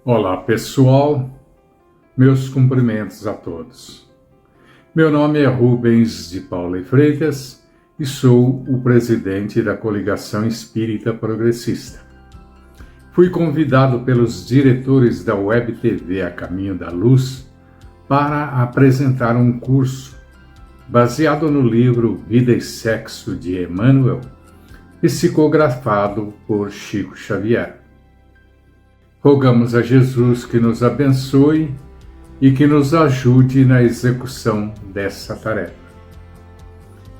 Olá pessoal, meus cumprimentos a todos. Meu nome é Rubens de Paula e Freitas e sou o presidente da Coligação Espírita Progressista. Fui convidado pelos diretores da Web TV A Caminho da Luz para apresentar um curso baseado no livro Vida e Sexo de Emmanuel, psicografado por Chico Xavier. Rogamos a Jesus que nos abençoe e que nos ajude na execução dessa tarefa.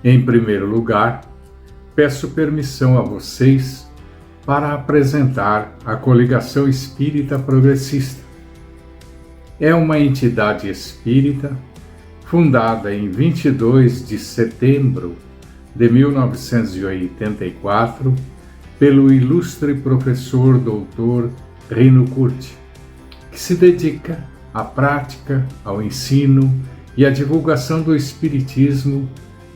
Em primeiro lugar, peço permissão a vocês para apresentar a Coligação Espírita Progressista. É uma entidade espírita fundada em 22 de setembro de 1984 pelo ilustre professor doutor Rino Curti, que se dedica à prática, ao ensino e à divulgação do Espiritismo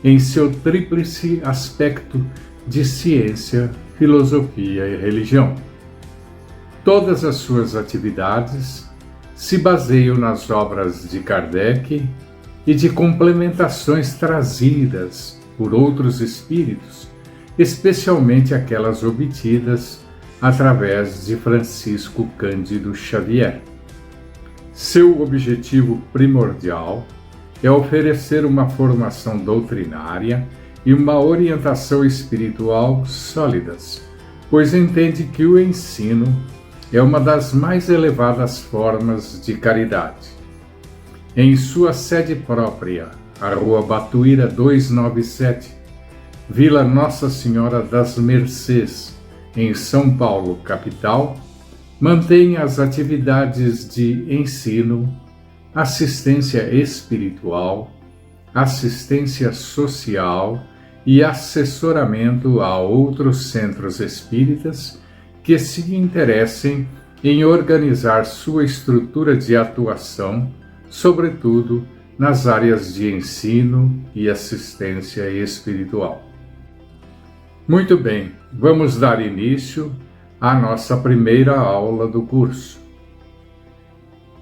em seu tríplice aspecto de ciência, filosofia e religião. Todas as suas atividades se baseiam nas obras de Kardec e de complementações trazidas por outros espíritos, especialmente aquelas obtidas através de Francisco Cândido Xavier. Seu objetivo primordial é oferecer uma formação doutrinária e uma orientação espiritual sólidas, pois entende que o ensino é uma das mais elevadas formas de caridade. Em sua sede própria, a Rua Batuíra 297, Vila Nossa Senhora das Mercês, em São Paulo, capital, mantém as atividades de ensino, assistência espiritual, assistência social e assessoramento a outros centros espíritas que se interessem em organizar sua estrutura de atuação, sobretudo nas áreas de ensino e assistência espiritual. Muito bem, vamos dar início à nossa primeira aula do curso,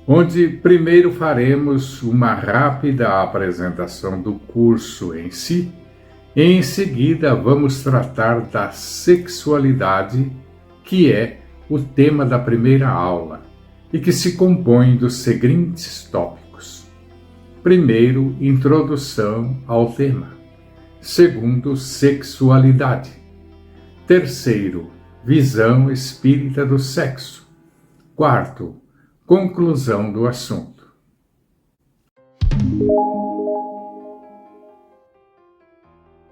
onde primeiro faremos uma rápida apresentação do curso em si, e em seguida vamos tratar da sexualidade, que é o tema da primeira aula, e que se compõe dos seguintes tópicos. Primeiro, introdução ao tema. Segundo, sexualidade. Terceiro, visão espírita do sexo. Quarto, conclusão do assunto.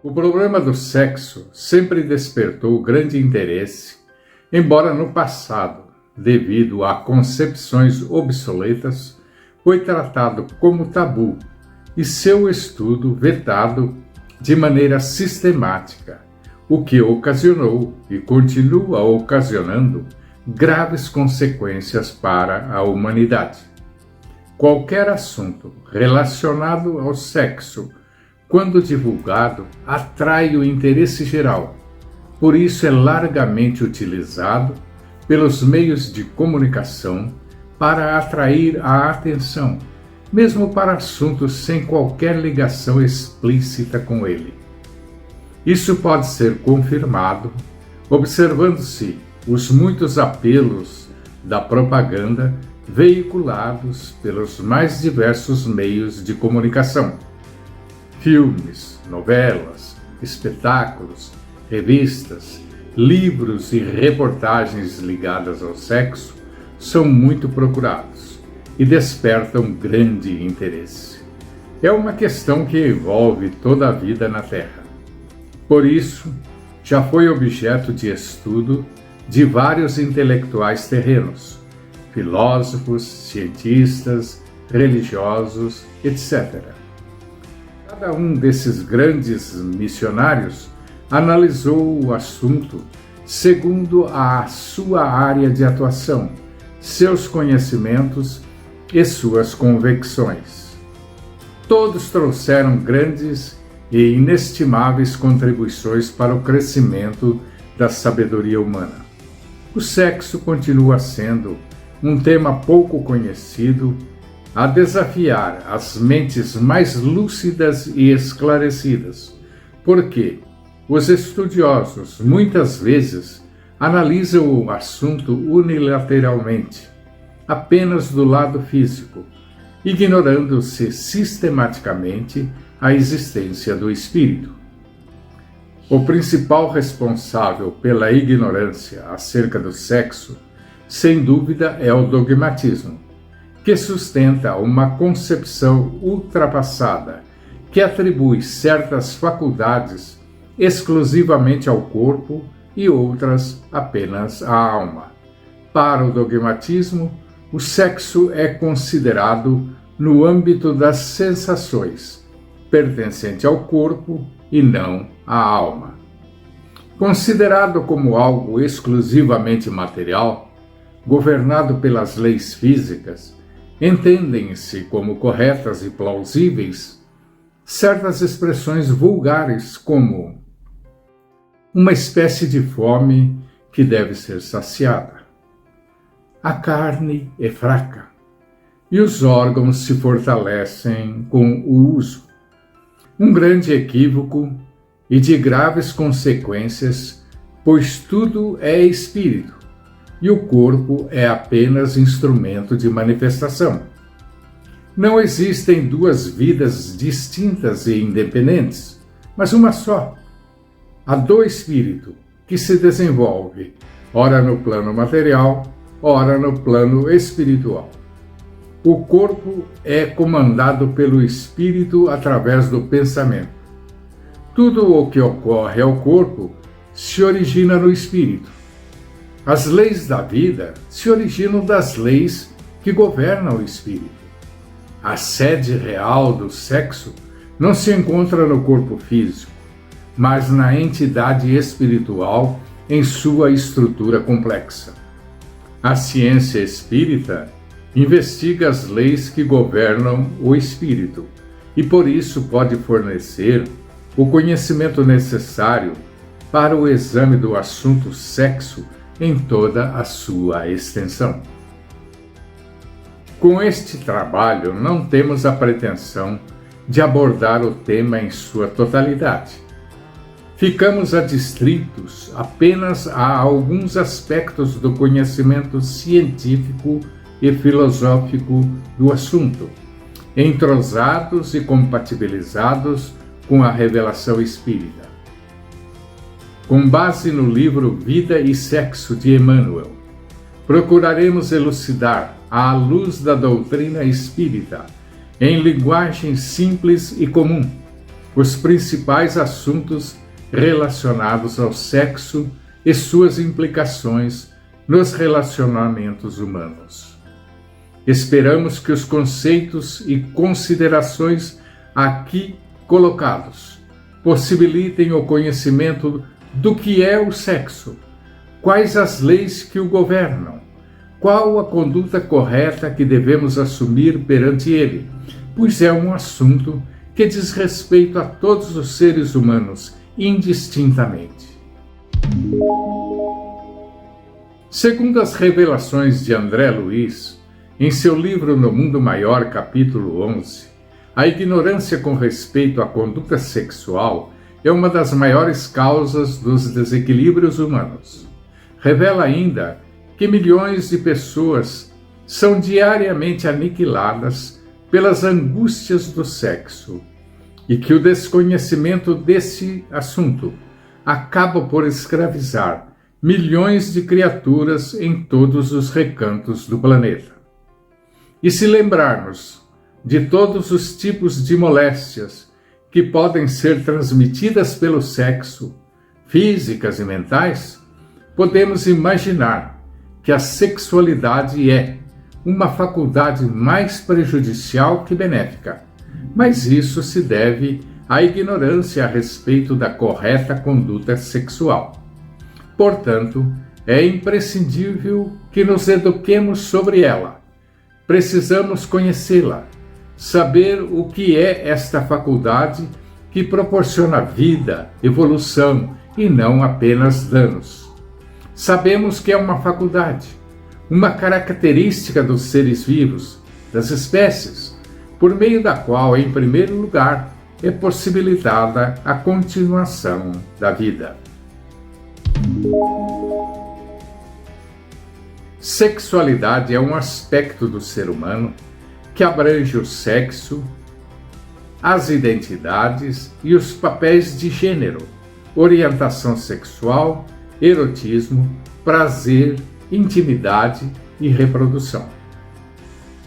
O problema do sexo sempre despertou grande interesse, embora no passado, devido a concepções obsoletas, foi tratado como tabu e seu estudo vetado de maneira sistemática, o que ocasionou e continua ocasionando graves consequências para a humanidade. Qualquer assunto relacionado ao sexo, quando divulgado, atrai o interesse geral. Por isso é largamente utilizado pelos meios de comunicação para atrair a atenção, mesmo para assuntos sem qualquer ligação explícita com ele. Isso pode ser confirmado observando-se os muitos apelos da propaganda veiculados pelos mais diversos meios de comunicação. Filmes, novelas, espetáculos, revistas, livros e reportagens ligadas ao sexo são muito procurados e despertam grande interesse. É uma questão que envolve toda a vida na Terra. Por isso, já foi objeto de estudo de vários intelectuais terrenos, filósofos, cientistas, religiosos, etc. Cada um desses grandes missionários analisou o assunto segundo a sua área de atuação, seus conhecimentos e suas convicções. Todos trouxeram grandes e inestimáveis contribuições para o crescimento da sabedoria humana. O sexo continua sendo um tema pouco conhecido, a desafiar as mentes mais lúcidas e esclarecidas, porque os estudiosos muitas vezes analisam o assunto unilateralmente, apenas do lado físico, ignorando-se sistematicamente a existência do espírito. O principal responsável pela ignorância acerca do sexo, sem dúvida, é o dogmatismo, que sustenta uma concepção ultrapassada que atribui certas faculdades exclusivamente ao corpo e outras apenas à alma. Para o dogmatismo, o sexo é considerado no âmbito das sensações, pertencente ao corpo e não à alma. Considerado como algo exclusivamente material, governado pelas leis físicas, entendem-se como corretas e plausíveis certas expressões vulgares como uma espécie de fome que deve ser saciada. A carne é fraca e os órgãos se fortalecem com o uso. Um grande equívoco e de graves consequências, pois tudo é espírito e o corpo é apenas instrumento de manifestação. Não existem duas vidas distintas e independentes, mas uma só. Há do espírito, que se desenvolve, ora no plano material, ora no plano espiritual. O corpo é comandado pelo espírito através do pensamento. Tudo o que ocorre ao corpo se origina no espírito. As leis da vida se originam das leis que governam o espírito. A sede real do sexo não se encontra no corpo físico, mas na entidade espiritual em sua estrutura complexa. A ciência espírita investiga as leis que governam o espírito e por isso pode fornecer o conhecimento necessário para o exame do assunto sexo em toda a sua extensão. Com este trabalho, não temos a pretensão de abordar o tema em sua totalidade. Ficamos adstritos apenas a alguns aspectos do conhecimento científico e filosófico do assunto, entrosados e compatibilizados com a revelação espírita. Com base no livro Vida e Sexo de Emmanuel, procuraremos elucidar, à luz da doutrina espírita, em linguagem simples e comum, os principais assuntos relacionados ao sexo e suas implicações nos relacionamentos humanos. Esperamos que os conceitos e considerações aqui colocados possibilitem o conhecimento do que é o sexo, quais as leis que o governam, qual a conduta correta que devemos assumir perante ele, pois é um assunto que diz respeito a todos os seres humanos, indistintamente. Segundo as revelações de André Luiz, em seu livro No Mundo Maior, capítulo 11, a ignorância com respeito à conduta sexual é uma das maiores causas dos desequilíbrios humanos. Revela ainda que milhões de pessoas são diariamente aniquiladas pelas angústias do sexo e que o desconhecimento desse assunto acaba por escravizar milhões de criaturas em todos os recantos do planeta. E se lembrarmos de todos os tipos de moléstias que podem ser transmitidas pelo sexo, físicas e mentais, podemos imaginar que a sexualidade é uma faculdade mais prejudicial que benéfica, mas isso se deve à ignorância a respeito da correta conduta sexual. Portanto, é imprescindível que nos eduquemos sobre ela. Precisamos conhecê-la, saber o que é esta faculdade que proporciona vida, evolução e não apenas danos. Sabemos que é uma faculdade, uma característica dos seres vivos, das espécies, por meio da qual, em primeiro lugar, é possibilitada a continuação da vida. Sexualidade é um aspecto do ser humano que abrange o sexo, as identidades e os papéis de gênero, orientação sexual, erotismo, prazer, intimidade e reprodução.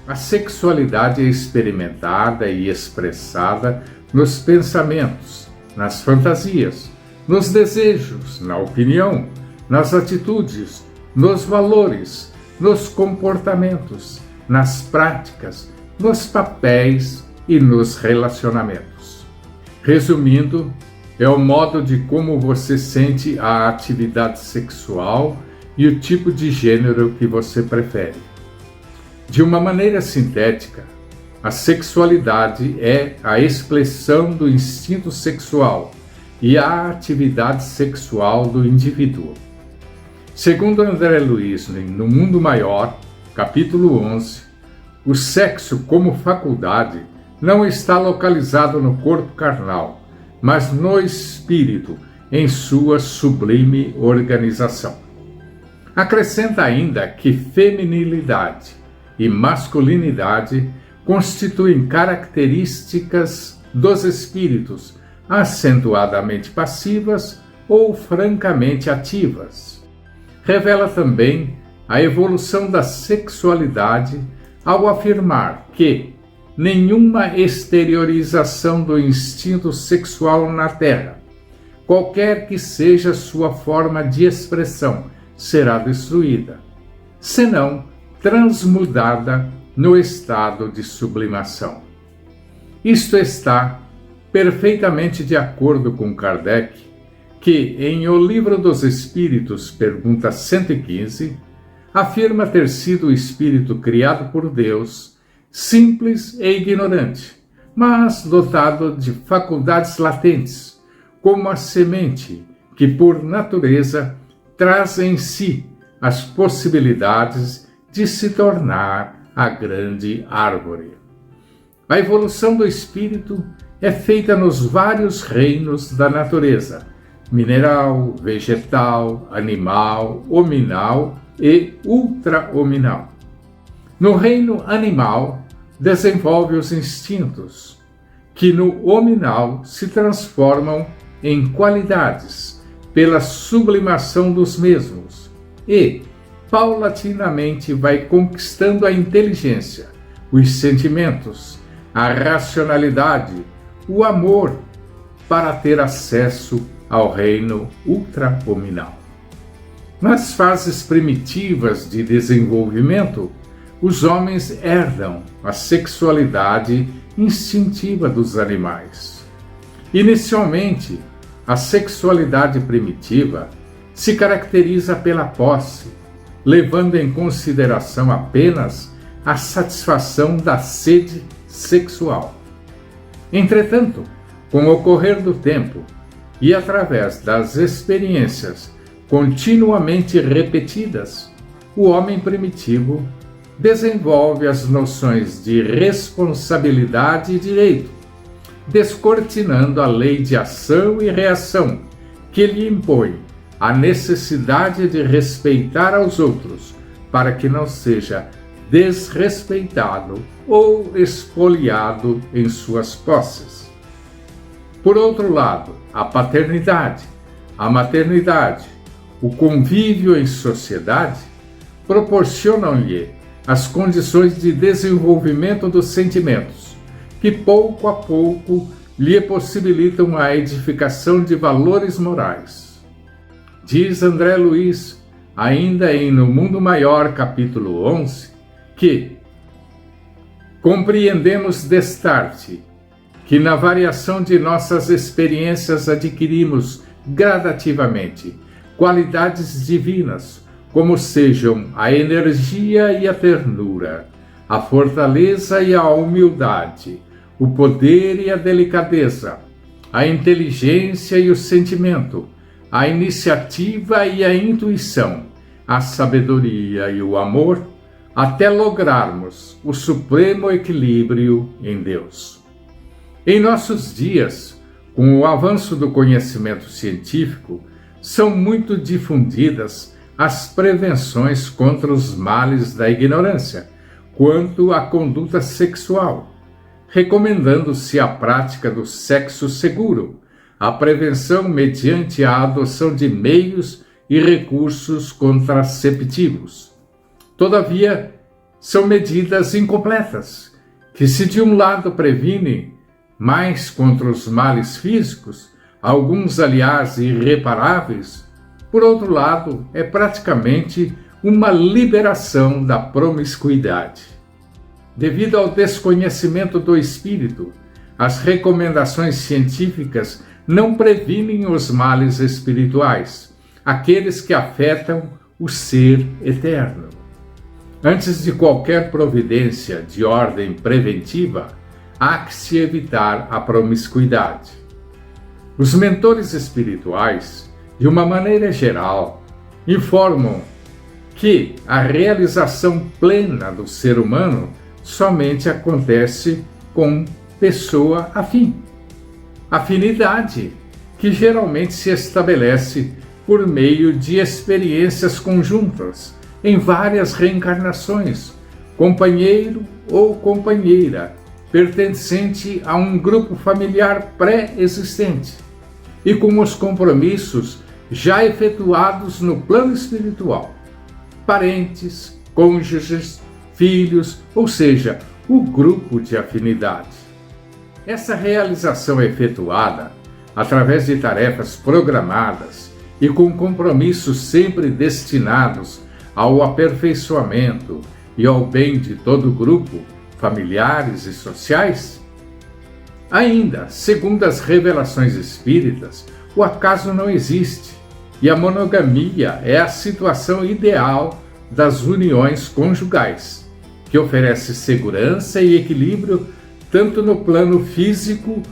A sexualidade é experimentada e expressada nos pensamentos, nas fantasias, nos desejos, na opinião, nas atitudes, nos valores, nos comportamentos, nas práticas, nos papéis e nos relacionamentos. Resumindo, é o modo de como você sente a atividade sexual e o tipo de gênero que você prefere. De uma maneira sintética, a sexualidade é a expressão do instinto sexual e a atividade sexual do indivíduo. Segundo André Luiz, no Mundo Maior, capítulo 11, o sexo como faculdade não está localizado no corpo carnal, mas no espírito, em sua sublime organização. Acrescenta ainda que feminilidade e masculinidade constituem características dos espíritos acentuadamente passivas ou francamente ativas. Revela também a evolução da sexualidade ao afirmar que nenhuma exteriorização do instinto sexual na Terra, qualquer que seja sua forma de expressão, será destruída, senão transmudada no estado de sublimação. Isto está perfeitamente de acordo com Kardec, que, em O Livro dos Espíritos, pergunta 115, afirma ter sido o espírito criado por Deus, simples e ignorante, mas dotado de faculdades latentes, como a semente que, por natureza, traz em si as possibilidades de se tornar a grande árvore. A evolução do espírito é feita nos vários reinos da natureza: mineral, vegetal, animal, hominal e ultra-hominal. No reino animal, desenvolve os instintos, que no hominal se transformam em qualidades pela sublimação dos mesmos e, paulatinamente, vai conquistando a inteligência, os sentimentos, a racionalidade, o amor, para ter acesso ao reino ultra-hominal. Nas fases primitivas de desenvolvimento, os homens herdam a sexualidade instintiva dos animais. Inicialmente, a sexualidade primitiva se caracteriza pela posse, levando em consideração apenas a satisfação da sede sexual. Entretanto, com o correr do tempo e através das experiências continuamente repetidas, o homem primitivo desenvolve as noções de responsabilidade e direito, descortinando a lei de ação e reação que lhe impõe a necessidade de respeitar aos outros para que não seja desrespeitado ou expoliado em suas posses. Por outro lado, a paternidade, a maternidade, o convívio em sociedade proporcionam-lhe as condições de desenvolvimento dos sentimentos, que pouco a pouco lhe possibilitam a edificação de valores morais. Diz André Luiz, ainda em No Mundo Maior, capítulo 11, que compreendemos destarte que na variação de nossas experiências adquirimos gradativamente qualidades divinas, como sejam a energia e a ternura, a fortaleza e a humildade, o poder e a delicadeza, a inteligência e o sentimento, a iniciativa e a intuição, a sabedoria e o amor, até lograrmos o supremo equilíbrio em Deus. Em nossos dias, com o avanço do conhecimento científico, são muito difundidas as prevenções contra os males da ignorância quanto à conduta sexual, recomendando-se a prática do sexo seguro, a prevenção mediante a adoção de meios e recursos contraceptivos. Todavia, são medidas incompletas, que se de um lado previnem mais contra os males físicos, alguns aliás irreparáveis, por outro lado, é praticamente uma liberação da promiscuidade. Devido ao desconhecimento do espírito, as recomendações científicas não previnem os males espirituais, aqueles que afetam o ser eterno. Antes de qualquer providência de ordem preventiva, há que se evitar a promiscuidade. Os mentores espirituais, de uma maneira geral, informam que a realização plena do ser humano somente acontece com pessoa afim. Afinidade, que geralmente se estabelece por meio de experiências conjuntas, em várias reencarnações, companheiro ou companheira, pertencente a um grupo familiar pré-existente, e com os compromissos já efetuados no plano espiritual. Parentes, cônjuges, filhos, ou seja, o grupo de afinidade. Essa realização efetuada, através de tarefas programadas e com compromissos sempre destinados ao aperfeiçoamento e ao bem de todo o grupo, familiares e sociais? Ainda, segundo as revelações espíritas, o acaso não existe e a monogamia é a situação ideal das uniões conjugais, que oferece segurança e equilíbrio tanto no plano físico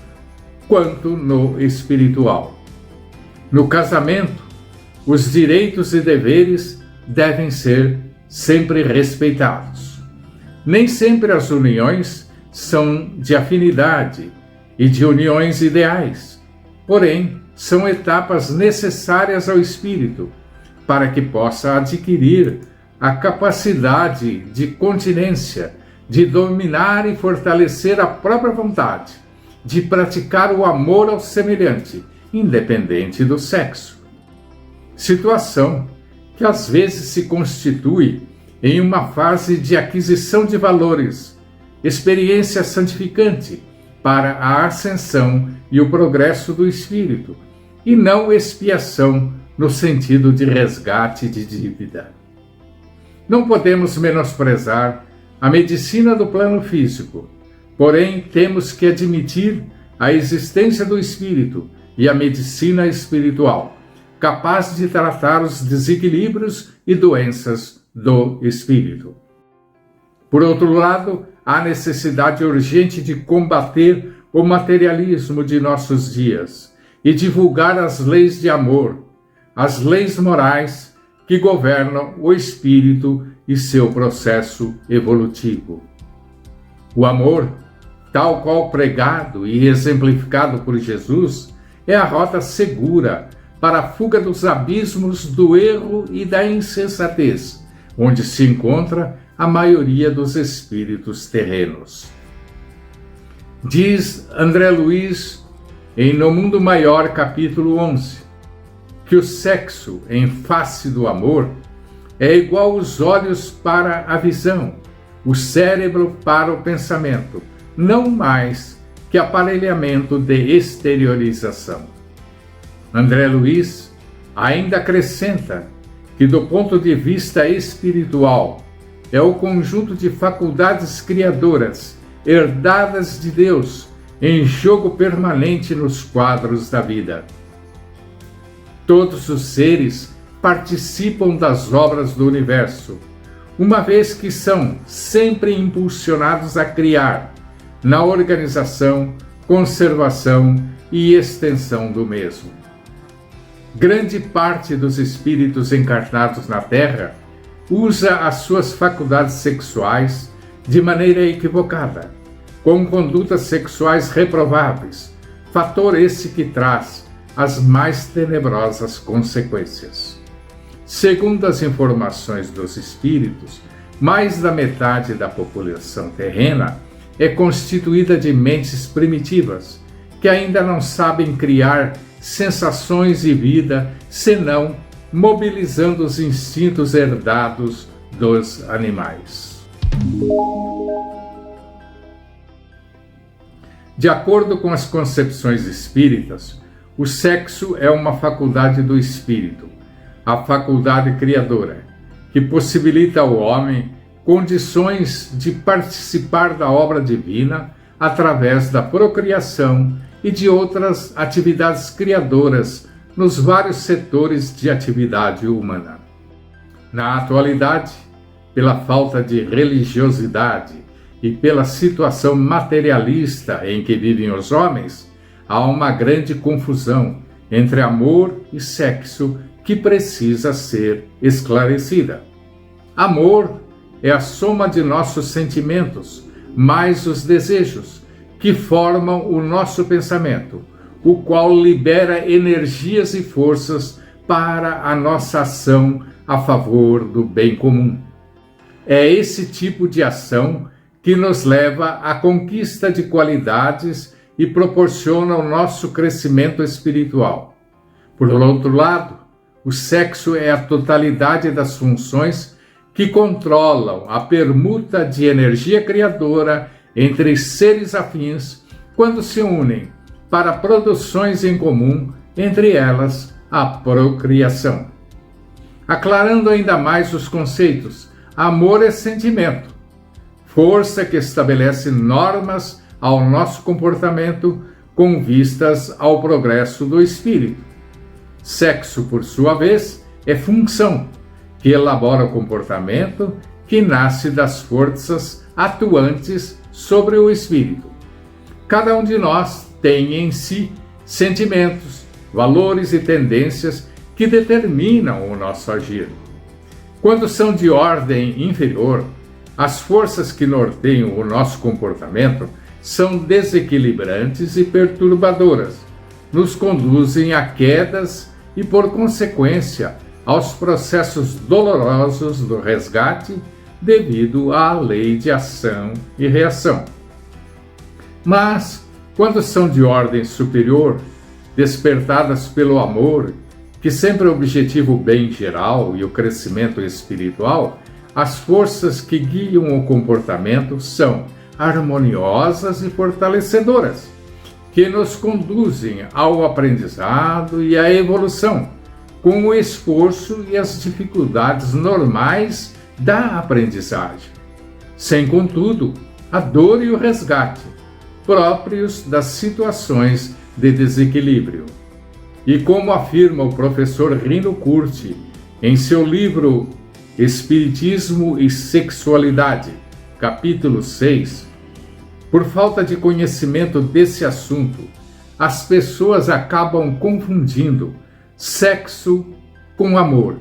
quanto no espiritual. No casamento, os direitos e deveres devem ser sempre respeitados. Nem sempre as uniões são de afinidade e de uniões ideais, porém, são etapas necessárias ao espírito para que possa adquirir a capacidade de continência, de dominar e fortalecer a própria vontade, de praticar o amor ao semelhante, independente do sexo. Situação que às vezes se constitui em uma fase de aquisição de valores, experiência santificante para a ascensão e o progresso do espírito, e não expiação no sentido de resgate de dívida. Não podemos menosprezar a medicina do plano físico, porém temos que admitir a existência do espírito e a medicina espiritual, capaz de tratar os desequilíbrios e doenças do espírito. Por outro lado, há necessidade urgente de combater o materialismo de nossos dias e divulgar as leis de amor, as leis morais que governam o espírito e seu processo evolutivo. O amor, tal qual pregado e exemplificado por Jesus, é a rota segura para a fuga dos abismos do erro e da insensatez, onde se encontra a maioria dos espíritos terrenos. Diz André Luiz em No Mundo Maior, capítulo 11, que o sexo em face do amor é igual os olhos para a visão, o cérebro para o pensamento, não mais que aparelhamento de exteriorização. André Luiz ainda acrescenta que, do ponto de vista espiritual, é o conjunto de faculdades criadoras herdadas de Deus em jogo permanente nos quadros da vida. Todos os seres participam das obras do universo, uma vez que são sempre impulsionados a criar, na organização, conservação e extensão do mesmo. Grande parte dos espíritos encarnados na Terra usa as suas faculdades sexuais de maneira equivocada, com condutas sexuais reprováveis, fator esse que traz as mais tenebrosas consequências. Segundo as informações dos espíritos, mais da metade da população terrena é constituída de mentes primitivas, que ainda não sabem criar sensações e vida, senão mobilizando os instintos herdados dos animais. De acordo com as concepções espíritas, o sexo é uma faculdade do espírito, a faculdade criadora, que possibilita ao homem condições de participar da obra divina através da procriação e de outras atividades criadoras nos vários setores de atividade humana. Na atualidade, pela falta de religiosidade e pela situação materialista em que vivem os homens, há uma grande confusão entre amor e sexo que precisa ser esclarecida. Amor é a soma de nossos sentimentos, mais os desejos, que formam o nosso pensamento, o qual libera energias e forças para a nossa ação a favor do bem comum. É esse tipo de ação que nos leva à conquista de qualidades e proporciona o nosso crescimento espiritual. Por outro lado, o sexo é a totalidade das funções que controlam a permuta de energia criadora entre seres afins quando se unem para produções em comum, entre elas a procriação. Aclarando ainda mais os conceitos, amor é sentimento, força que estabelece normas ao nosso comportamento com vistas ao progresso do espírito. Sexo, por sua vez, é função, que elabora o comportamento que nasce das forças atuantes sobre o espírito. Cada um de nós tem em si sentimentos, valores e tendências que determinam o nosso agir. Quando são de ordem inferior, as forças que norteiam o nosso comportamento são desequilibrantes e perturbadoras, nos conduzem a quedas e, por consequência, aos processos dolorosos do resgate devido à lei de ação e reação. Mas, quando são de ordem superior, despertadas pelo amor, que sempre objetiva o bem geral e o crescimento espiritual, as forças que guiam o comportamento são harmoniosas e fortalecedoras, que nos conduzem ao aprendizado e à evolução, com o esforço e as dificuldades normais da aprendizagem, sem, contudo, a dor e o resgate próprios das situações de desequilíbrio. E como afirma o professor Rino Curti em seu livro Espiritismo e Sexualidade, capítulo 6, por falta de conhecimento desse assunto, as pessoas acabam confundindo sexo com amor,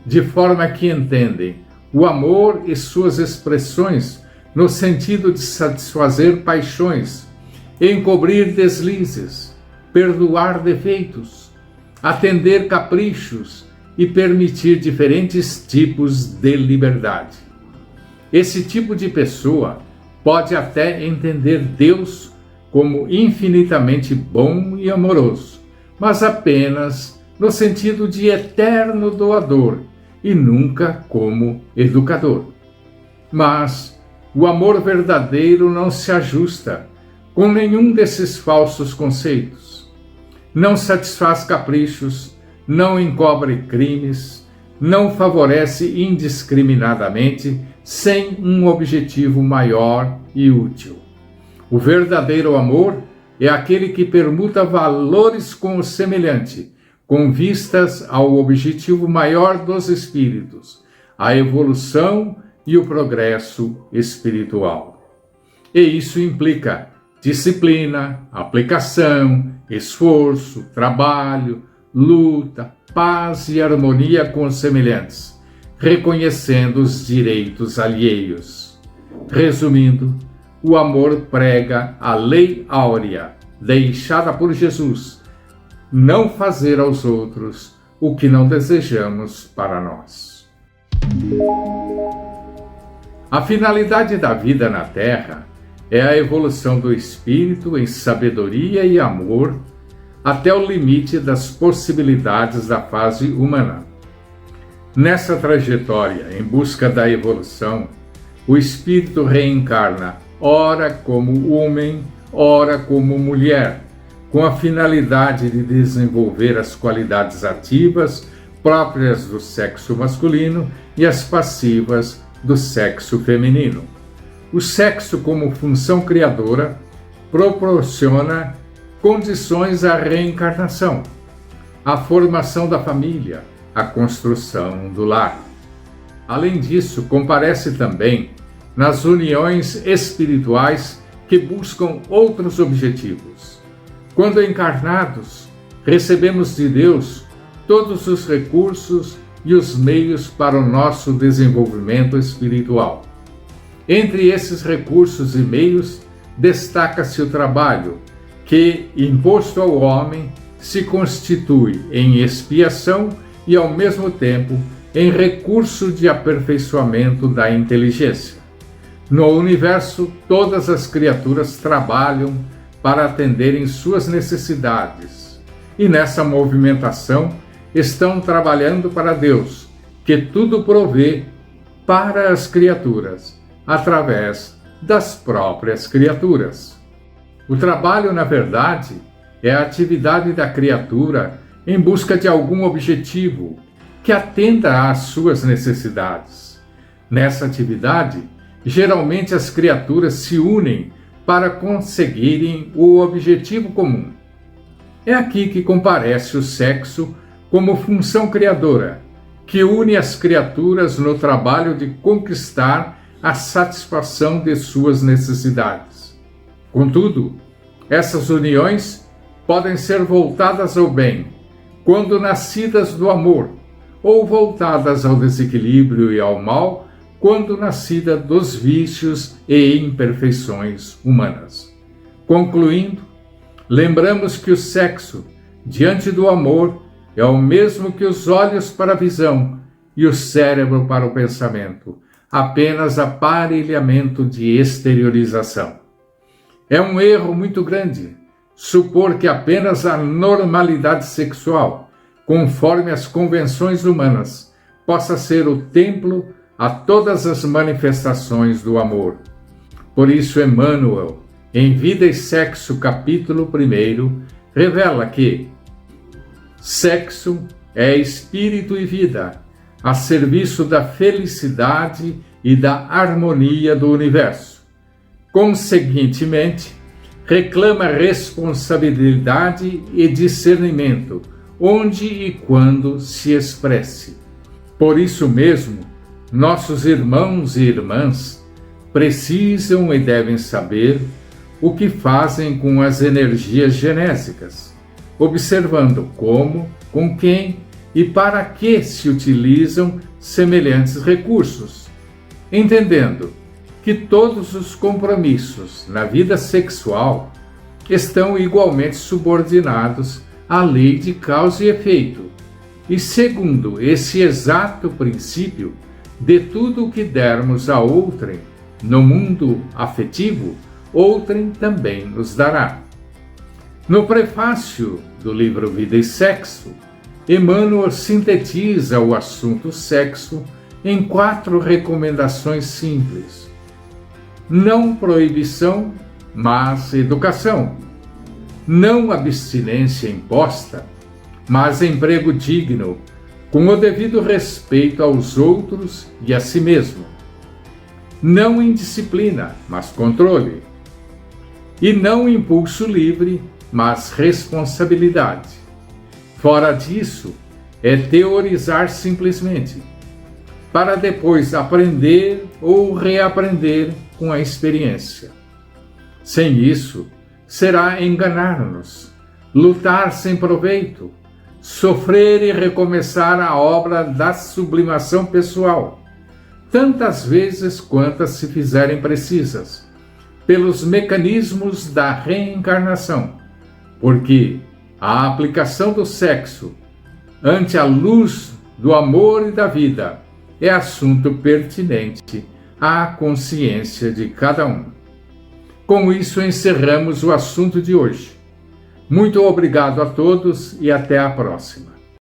de forma que entendem o amor e suas expressões no sentido de satisfazer paixões, encobrir deslizes, perdoar defeitos, atender caprichos e permitir diferentes tipos de liberdade. Esse tipo de pessoa pode até entender Deus como infinitamente bom e amoroso, mas apenas no sentido de eterno doador e nunca como educador. Mas o amor verdadeiro não se ajusta com nenhum desses falsos conceitos. Não satisfaz caprichos, não encobre crimes, não favorece indiscriminadamente sem um objetivo maior e útil. O verdadeiro amor é aquele que permuta valores com o semelhante, com vistas ao objetivo maior dos espíritos, a evolução e o progresso espiritual. E isso implica disciplina, aplicação, esforço, trabalho, luta, paz e harmonia com os semelhantes, reconhecendo os direitos alheios. Resumindo, o amor prega a lei áurea, deixada por Jesus: não fazer aos outros o que não desejamos para nós. A finalidade da vida na Terra é a evolução do espírito em sabedoria e amor até o limite das possibilidades da fase humana. Nessa trajetória, em busca da evolução, o espírito reencarna ora como homem, ora como mulher, com a finalidade de desenvolver as qualidades ativas próprias do sexo masculino e as passivas do sexo feminino. O sexo, como função criadora, proporciona condições à reencarnação, à formação da família, à construção do lar. Além disso, comparece também nas uniões espirituais que buscam outros objetivos. Quando encarnados, recebemos de Deus todos os recursos e os meios para o nosso desenvolvimento espiritual. Entre esses recursos e meios, destaca-se o trabalho, que, imposto ao homem, se constitui em expiação e, ao mesmo tempo, em recurso de aperfeiçoamento da inteligência. No universo, todas as criaturas trabalham para atenderem suas necessidades, e nessa movimentação estão trabalhando para Deus, que tudo provê para as criaturas, através das próprias criaturas. O trabalho, na verdade, é a atividade da criatura em busca de algum objetivo que atenda às suas necessidades. Nessa atividade, geralmente as criaturas se unem para conseguirem o objetivo comum. É aqui que comparece o sexo como função criadora, que une as criaturas no trabalho de conquistar a satisfação de suas necessidades. Contudo, essas uniões podem ser voltadas ao bem, quando nascidas do amor, ou voltadas ao desequilíbrio e ao mal, quando nascida dos vícios e imperfeições humanas. Concluindo, lembramos que o sexo, diante do amor, é o mesmo que os olhos para a visão e o cérebro para o pensamento, apenas aparelhamento de exteriorização. É um erro muito grande supor que apenas a normalidade sexual, conforme as convenções humanas, possa ser o templo a todas as manifestações do amor. Por isso, Emmanuel, em Vida e Sexo, capítulo 1, revela que sexo é espírito e vida, a serviço da felicidade e da harmonia do universo. Conseguintemente, reclama responsabilidade e discernimento, onde e quando se expresse. Por isso mesmo, nossos irmãos e irmãs precisam e devem saber o que fazem com as energias genésicas, observando como, com quem e para que se utilizam semelhantes recursos, entendendo que todos os compromissos na vida sexual estão igualmente subordinados à lei de causa e efeito, e segundo esse exato princípio, de tudo o que dermos a outrem no mundo afetivo, outrem também nos dará. No prefácio do livro Vida e Sexo, Emmanuel sintetiza o assunto sexo em 4 recomendações simples. Não proibição, mas educação. Não abstinência imposta, mas emprego digno, com o devido respeito aos outros e a si mesmo. Não indisciplina, mas controle. E não impulso livre, mas responsabilidade. Fora disso, é teorizar simplesmente, para depois aprender ou reaprender com a experiência. Sem isso, será enganar-nos, lutar sem proveito, sofrer e recomeçar a obra da sublimação pessoal, tantas vezes quantas se fizerem precisas, pelos mecanismos da reencarnação, porque a aplicação do sexo ante a luz do amor e da vida é assunto pertinente à consciência de cada um. Com isso encerramos o assunto de hoje. Muito obrigado a todos e até a próxima.